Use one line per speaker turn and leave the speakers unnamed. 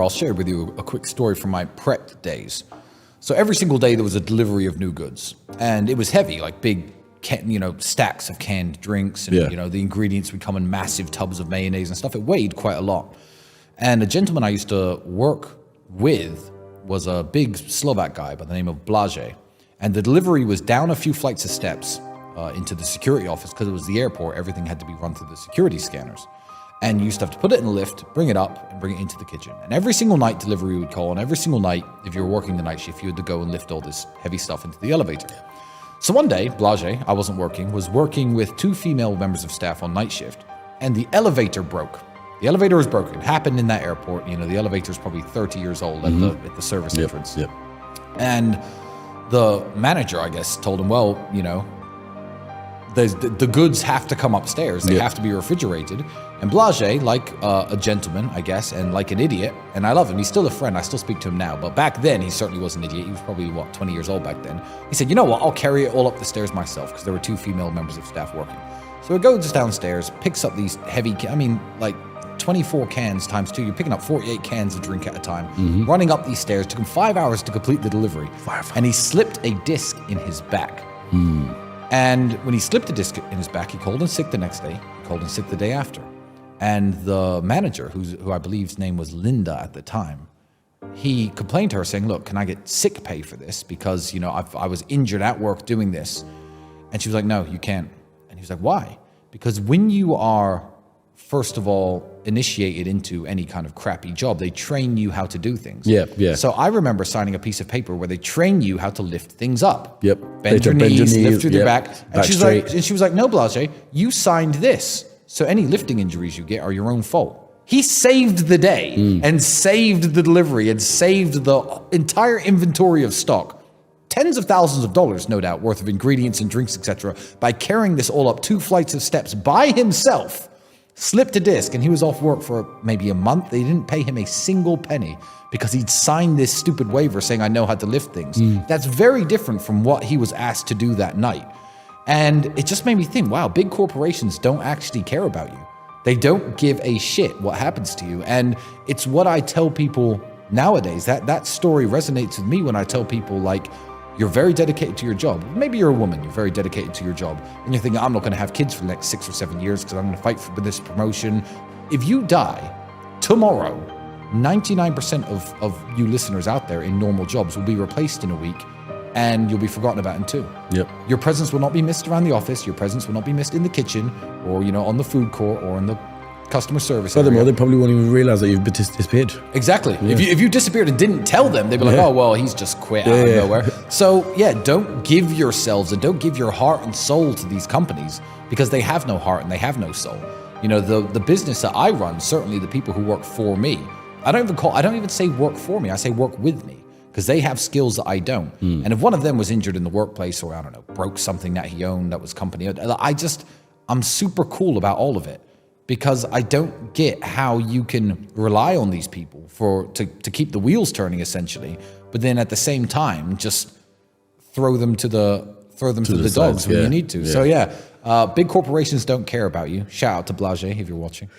I'll share with you a quick story from my prep days. So every single day there was a delivery of new goods, and it was heavy, like big, stacks of canned drinks, and the ingredients would come in massive tubs of mayonnaise and stuff. It weighed quite a lot. And a gentleman I used to work with was a big Slovak guy by the name of Blaže, and the delivery was down a few flights of steps into the security office because it was the airport. Everything had to be run through the security scanners. And you used to have to put it in a lift, bring it up, and bring it into the kitchen. And every single night, delivery would call, and every single night, if you were working the night shift, you had to go and lift all this heavy stuff into the elevator. So one day, Blaže, I wasn't working, was working with two female members of staff on night shift, and the elevator broke. The elevator was broken. It happened in that airport. The elevator is probably 30 years old at the service entrance. Yep. And the manager, I guess, told him, well, the goods have to come upstairs. They have to be refrigerated. And Blaže, like a gentleman, I guess, and like an idiot, and I love him. He's still a friend. I still speak to him now. But back then, he certainly was an idiot. He was probably, 20 years old back then. He said, you know what? I'll carry it all up the stairs myself, because there were two female members of staff working. So he goes downstairs, picks up these heavy, 24 cans times 2. You're picking up 48 cans of drink at a time, running up these stairs. Took him 5 hours to complete the delivery. And he slipped a disc in his back. And when he slipped a disc in his back, he called in sick the next day. He called in sick the day after. And the manager, who I believe's name was Linda at the time, he complained to her saying, look, can I get sick pay for this? Because, I was injured at work doing this. And she was like, no, you can't. And he was like, why? Because when you are, first of all, initiated into any kind of crappy job, they train you how to do things. Yeah. So I remember signing a piece of paper where they train you how to lift things up. Bend your knees, lift through your back. And she was like, no, Blaže, you signed this. So any lifting injuries you get are your own fault. He saved the day and saved the delivery and saved the entire inventory of stock. Tens of thousands of dollars, no doubt, worth of ingredients and drinks, etc., by carrying this all up 2 flights of steps by himself. Slipped a disc, and he was off work for maybe a month. They didn't pay him a single penny because he'd signed this stupid waiver saying, I know how to lift things. That's very different from what he was asked to do that night. And it just made me think, wow, big corporations don't actually care about you. They don't give a shit what happens to you. And it's what I tell people nowadays. That story resonates with me when I tell people, like, you're very dedicated to your job. Maybe you're a woman, you're very dedicated to your job. And you're thinking, I'm not gonna have kids for the next 6 or 7 years because I'm gonna fight for this promotion. If you die tomorrow, 99% of you listeners out there in normal jobs will be replaced in a week, and you'll be forgotten about in 2. Your presence will not be missed around the office. Your presence will not be missed in the kitchen, or on the food court, or in the customer service.
Furthermore, they probably won't even realize that you've disappeared.
Exactly. If you disappeared and didn't tell them, they'd be like, oh, well, he's just quit out of nowhere. So don't give yourselves and don't give your heart and soul to these companies, because they have no heart and they have no soul. The business that I run, certainly the people who work for me, I don't even say work for me. I say work with me, because they have skills that I don't. And if one of them was injured in the workplace, or I don't know, broke something that he owned that was company, I'm super cool about all of it, because I don't get how you can rely on these people to keep the wheels turning, essentially, but then at the same time just throw them to the dogs when you need to. So big corporations don't care about you. Shout out to Blaže if you're watching.